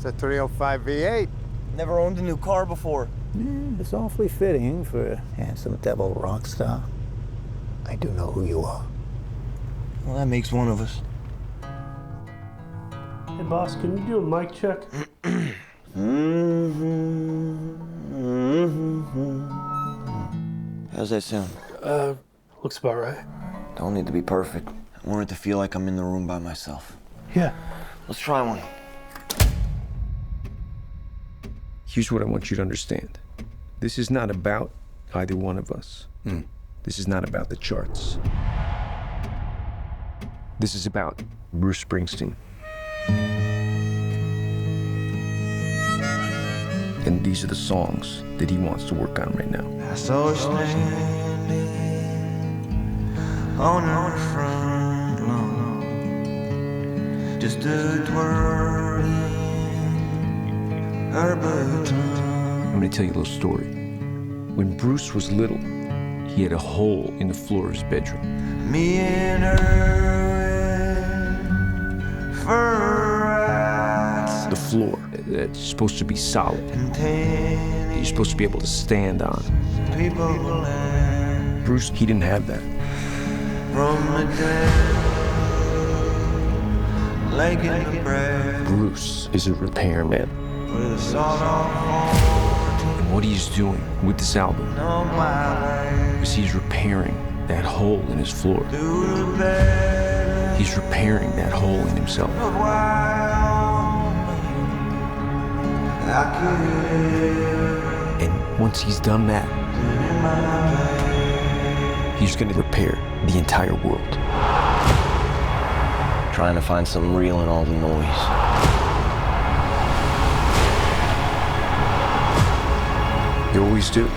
It's a 305 V8. Never owned a new car before. It's awfully fitting for a handsome devil rock star. I do know who you are. Well, that makes one of us. Hey, boss, can you do a mic check? How's that sound? Looks about right. Don't need to be perfect. I want it to feel like I'm in the room by myself. Yeah. Let's try one. Here's what I want you to understand. This is not about either one of us. This is not about the charts. This is about Bruce Springsteen. And these are the songs that he wants to work on right now. I saw her standing on her front lawn, just a twirling her baton. I'm gonna tell you a little story. When Bruce was little, he had a hole in the floor of his bedroom. Me and her for rides. The floor that's supposed to be solid. You're supposed to be able to stand on. People Bruce, he didn't have that. from the dead, like in the breath, Bruce is a repairman. with a sawed-off And what he's doing with this album on my leg, is he's repairing that hole in his floor. through the bed He's repairing that hole in himself. of wild I could And once he's done that, he's gonna repair the entire world. trying to find something real in all the noise. You always do.